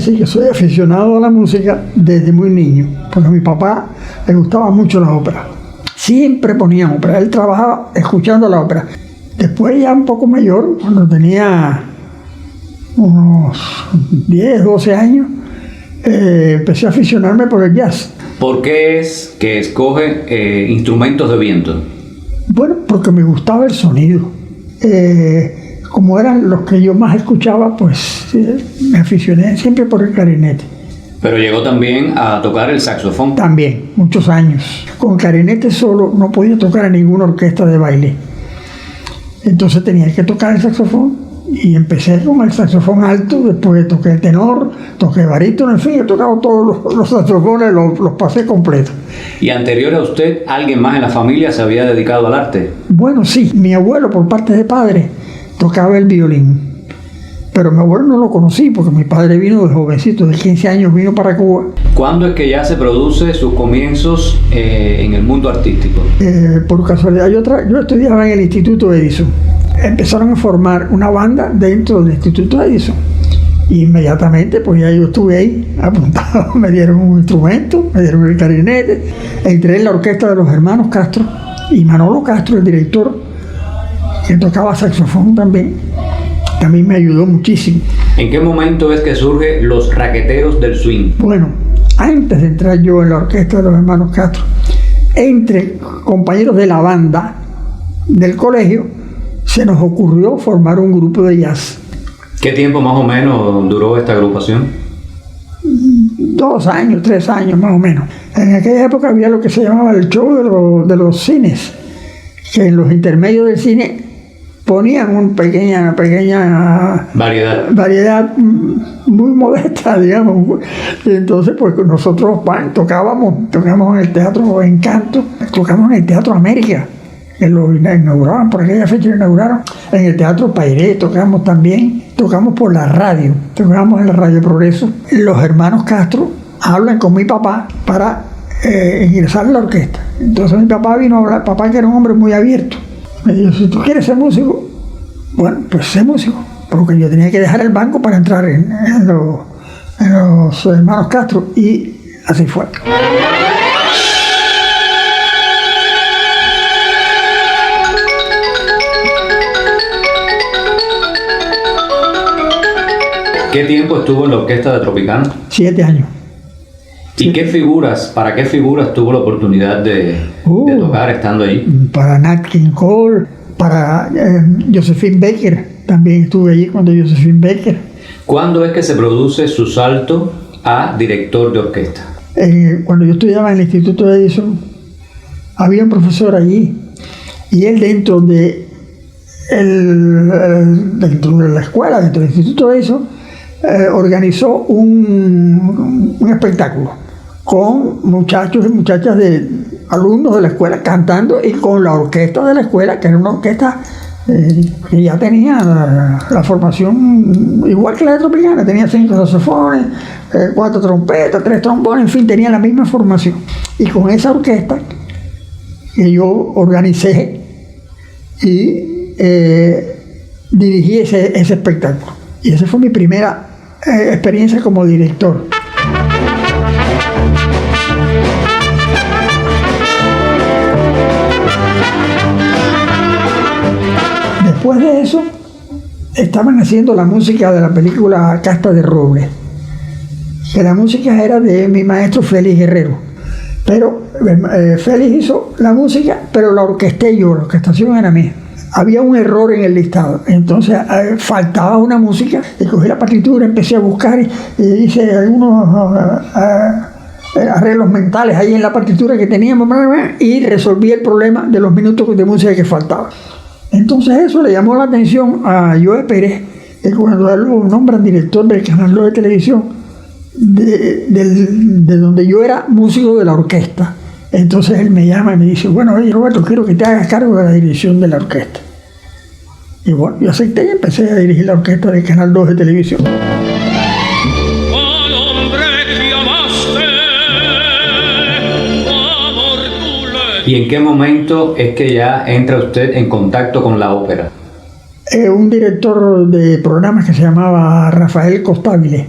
decir que soy aficionado a la música desde muy niño, porque a mi papá le gustaba mucho la ópera. Siempre ponía ópera, él trabajaba escuchando la ópera. Después ya un poco mayor, cuando tenía unos 10, 12 años, empecé a aficionarme por el jazz. ¿Por qué es que escoge instrumentos de viento? Bueno, porque me gustaba el sonido. Como eran los que yo más escuchaba, pues me aficioné siempre por el clarinete. Pero llegó también a tocar el saxofón. También, muchos años. Con clarinete solo no podía tocar en ninguna orquesta de baile. Entonces tenía que tocar el saxofón y empecé con el saxofón alto, después toqué el tenor, toqué barítono, en fin, he tocado todos los saxofones, los pasé completos. ¿Y anterior a usted, alguien más en la familia se había dedicado al arte? Bueno, sí, mi abuelo por parte de padre tocaba el violín. Pero mi abuelo no lo conocí porque mi padre vino de jovencito, de 15 años, vino para Cuba. ¿Cuándo es que ya se produce sus comienzos en el mundo artístico? Por casualidad, yo estudiaba en el Instituto Edison. Empezaron a formar una banda dentro del Instituto Edison. Y inmediatamente, pues ya yo estuve ahí apuntado, me dieron un instrumento, me dieron el clarinete. Entré en la orquesta de los hermanos Castro y Manolo Castro, el director, que tocaba saxofón también me ayudó muchísimo. ¿En qué momento es que surgen los raqueteros del swing? Bueno, antes de entrar yo en la orquesta de los hermanos Castro, entre compañeros de la banda del colegio, se nos ocurrió formar un grupo de jazz. ¿Qué tiempo más o menos duró esta agrupación? 2 años, 3 años más o menos. En aquella época había lo que se llamaba el show de los cines, que en los intermedios del cine ponían una pequeña variedad muy modesta, digamos. Y entonces, pues nosotros tocábamos en el Teatro Encanto, tocamos en el Teatro América, que lo inauguraban, por aquella fecha lo inauguraron, en el Teatro Pairé tocamos también, tocamos por la radio, tocamos en la Radio Progreso. Los hermanos Castro hablan con mi papá para ingresar en la orquesta. Entonces mi papá vino a hablar, papá que era un hombre muy abierto. Me dijo, si tú quieres ser músico, bueno, pues sé músico. Porque yo tenía que dejar el banco para entrar en los hermanos Castro. Y así fue. ¿Qué tiempo estuvo en la orquesta de Tropicana? 7 años. ¿Y para qué figuras tuvo la oportunidad de tocar estando allí? Para Nat King Cole, para Josephine Baker, también estuve allí cuando Josephine Baker. ¿Cuándo es que se produce su salto a director de orquesta? Cuando yo estudiaba en el Instituto Edison, había un profesor allí, y él dentro de la escuela, dentro del Instituto Edison, organizó un espectáculo con muchachos y muchachas alumnos de la escuela cantando y con la orquesta de la escuela, que era una orquesta que ya tenía la formación igual que la de Tropicana, tenía 5 saxofones, 4 trompetas, 3 trombones, en fin, tenía la misma formación. Y con esa orquesta que yo organicé y dirigí ese espectáculo. Y esa fue mi primera experiencia como director. Después de eso, estaban haciendo la música de la película Casta de Robles, que la música era de mi maestro Félix Guerrero. Pero Félix hizo la música, pero la orquesté yo, la orquestación era mía. Había un error en el listado, entonces faltaba una música, y cogí la partitura, empecé a buscar y hice algunos arreglos mentales ahí en la partitura que teníamos y resolví el problema de los minutos de música que faltaban. Entonces eso le llamó la atención a Joe Pérez, que cuando lo nombran director del Canal 2 de televisión, de donde yo era músico de la orquesta. Entonces él me llama y me dice, bueno, oye Roberto, quiero que te hagas cargo de la dirección de la orquesta. Y bueno, yo acepté y empecé a dirigir la orquesta del Canal 2 de televisión. ¿Y en qué momento es que ya entra usted en contacto con la ópera? Un director de programas que se llamaba Rafael Costabile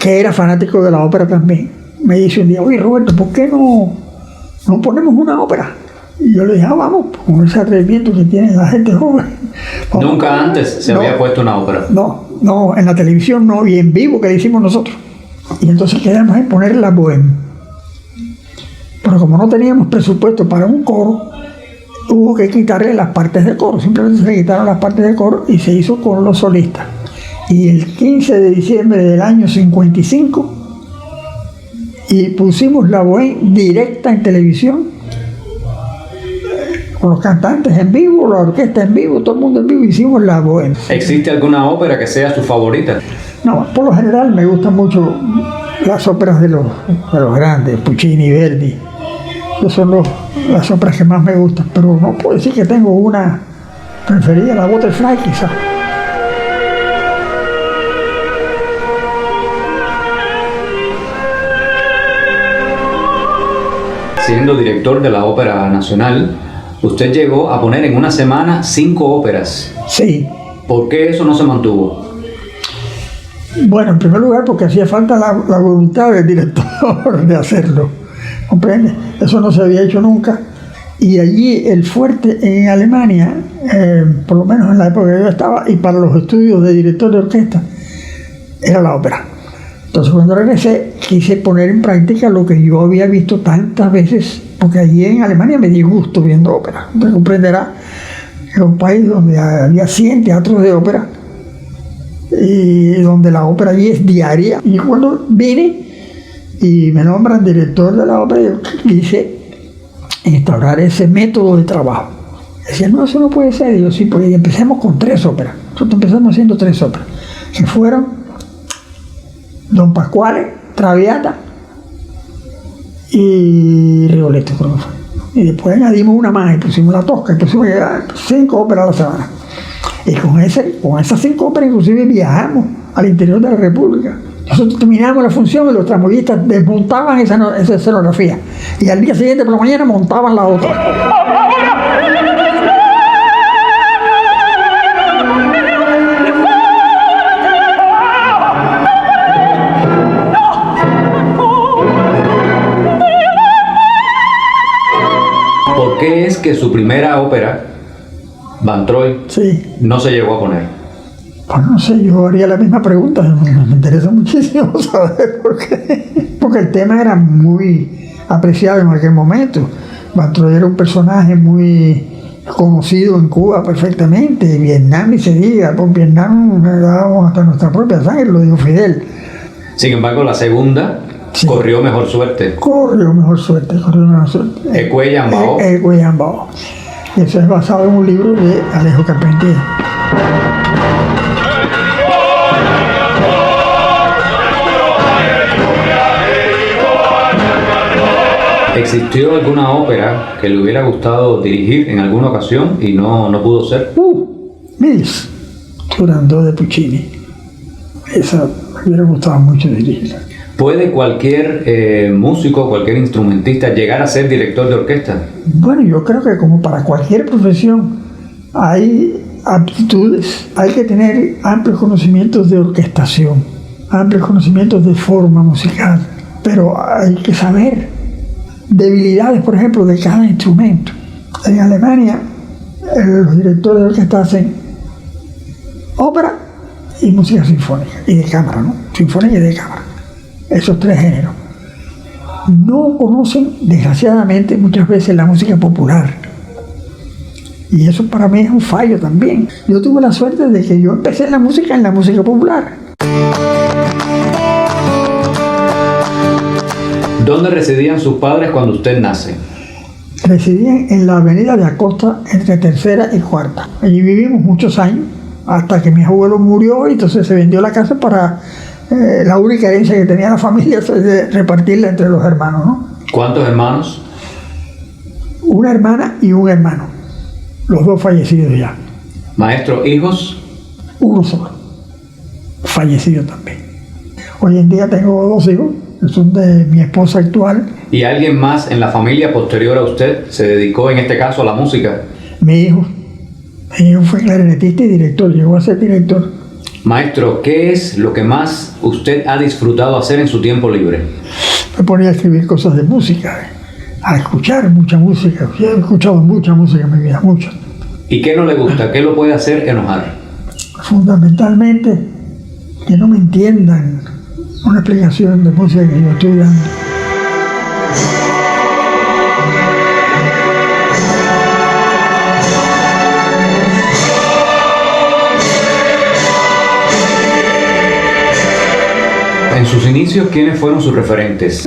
que era fanático de la ópera también, me dice un día, oye Roberto, ¿por qué no ponemos una ópera? Y yo le dije, vamos, con ese atrevimiento que tiene la gente joven. ¿Nunca antes se había puesto una ópera? No, en la televisión no, y en vivo que le hicimos nosotros. Y entonces quedamos en poner la Bohème. Pero como no teníamos presupuesto para un coro, hubo que quitarle las partes de coro. Simplemente se le quitaron las partes de coro y se hizo con los solistas. Y el 15 de diciembre del año 55, y pusimos la Bohème directa en televisión, con los cantantes en vivo, la orquesta en vivo, todo el mundo en vivo, hicimos la Bohème. ¿Existe alguna ópera que sea su favorita? No, por lo general me gustan mucho las óperas de los grandes, Puccini, Verdi. Esas son las óperas que más me gustan, pero no puedo decir que tengo una preferida, la Butterfly quizás. Siendo director de la Ópera Nacional, usted llegó a poner en una semana 5 óperas. Sí. ¿Por qué eso no se mantuvo? Bueno, en primer lugar porque hacía falta la voluntad del director de hacerlo, ¿comprende? Eso no se había hecho nunca. Y allí el fuerte en Alemania, por lo menos en la época que yo estaba, y para los estudios de director de orquesta, era la ópera. Entonces cuando regresé quise poner en práctica lo que yo había visto tantas veces, porque allí en Alemania me di gusto viendo ópera. Usted comprenderá que es un país donde había 100 teatros de ópera y donde la ópera allí es diaria. Y cuando vine y me nombran director de la ópera, yo quise instaurar ese método de trabajo. Decía, no, eso no puede ser. Y yo, sí, porque empecemos con 3 óperas. Nosotros empezamos haciendo 3 óperas, que fueron Don Pasquale, Traviata y Rigoletto, creo que fue. Y después añadimos una más y pusimos la Tosca, y pusimos 5 óperas a la semana. Y con esas 5 óperas inclusive viajamos al interior de la República. Nosotros terminábamos la función y los tramoyistas desmontaban esa escenografía. Y al día siguiente por la mañana montaban la otra. ¿Por qué es que su primera ópera, Van Troy, sí, no se llegó a poner? Pues no sé, yo haría la misma pregunta. Me interesa muchísimo saber por qué. Porque el tema era muy apreciado en aquel momento. Van Troy era un personaje muy conocido en Cuba perfectamente. En Vietnam ni se diga. Por Vietnam le dábamos hasta nuestra propia sangre, lo dijo Fidel. Sin embargo, la segunda sí corrió mejor suerte. Corrió mejor suerte. Ecue Yambao. Ecue Yambao. Eso es basado en un libro de Alejo Carpentier. ¿Existió alguna ópera que le hubiera gustado dirigir en alguna ocasión y no pudo ser? Mills, Turandot de Puccini. Esa me hubiera gustado mucho dirigirla. ¿Puede cualquier músico, cualquier instrumentista llegar a ser director de orquesta? Bueno, yo creo que como para cualquier profesión hay aptitudes, hay que tener amplios conocimientos de orquestación, amplios conocimientos de forma musical, pero hay que saber debilidades, por ejemplo, de cada instrumento. En Alemania, los directores de orquesta hacen ópera y música sinfónica, y de cámara, ¿no? Sinfónica y de cámara. Esos 3 géneros. No conocen, desgraciadamente, muchas veces la música popular. Y eso para mí es un fallo también. Yo tuve la suerte de que yo empecé en la música popular. ¿Dónde residían sus padres cuando usted nace? Residían en la avenida de Acosta, entre 3ª y 4ª. Allí vivimos muchos años, hasta que mi abuelo murió, y entonces se vendió la casa para la única herencia que tenía la familia, de repartirla entre los hermanos, ¿no? ¿Cuántos hermanos? Una hermana y un hermano, los 2 fallecidos ya. Maestro, ¿hijos? Uno solo, fallecido también. Hoy en día tengo 2 hijos, que son de mi esposa actual. ¿Y alguien más en la familia posterior a usted se dedicó en este caso a la música? Mi hijo fue clarinetista y director, llegó a ser director. Maestro, ¿qué es lo que más usted ha disfrutado hacer en su tiempo libre? Me ponía a escribir cosas de música, a escuchar mucha música. Yo he escuchado mucha música en mi vida, mucha. ¿Y qué no le gusta? ¿Qué lo puede hacer enojar? Fundamentalmente, que no me entiendan una explicación de música que yo estoy dando. En sus inicios, ¿quiénes fueron sus referentes?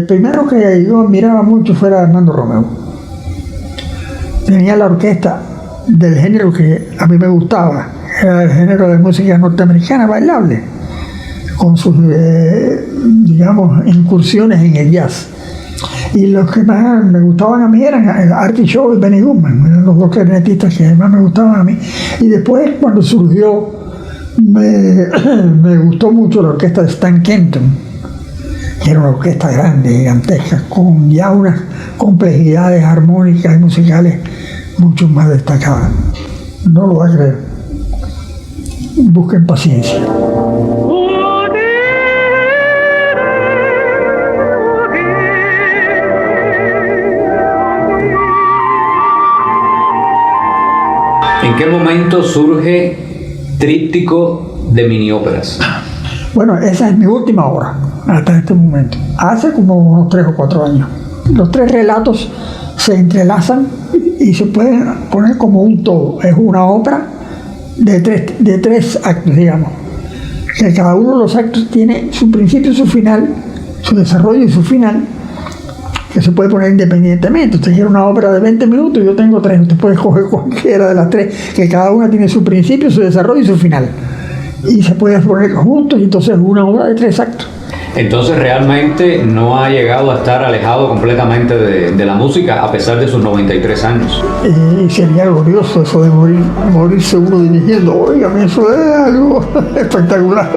Primero que yo admiraba mucho fuera Armando Romeo. Tenía la orquesta del género que a mí me gustaba, era el género de música norteamericana bailable, con sus, digamos, incursiones en el jazz. Y los que más me gustaban a mí eran Artie Shaw y Benny Goodman, eran los dos clarinetistas que más me gustaban a mí. Y después, cuando surgió, me gustó mucho la orquesta de Stan Kenton, que era una orquesta grande, gigantesca, con ya unas complejidades armónicas y musicales mucho más destacadas. No lo va a creer. Busquen paciencia. ¿En qué momento surge Tríptico de minióperas? Bueno, esa es mi última obra hasta este momento. Hace como unos 3 o 4 años. Los 3 relatos se entrelazan y se pueden poner como un todo. Es una ópera de tres actos, digamos. Que cada uno de los actos tiene su principio y su final, su desarrollo y su final, que se puede poner independientemente. Usted quiere una ópera de 20 minutos, yo tengo 3. Usted puede escoger cualquiera de las 3, que cada una tiene su principio, su desarrollo y su final. Y se puede poner juntos, y entonces una obra de 3 actos. Entonces realmente no ha llegado a estar alejado completamente de la música a pesar de sus 93 años. Sería glorioso eso de morirse uno dirigiendo. Oigan, eso es algo espectacular.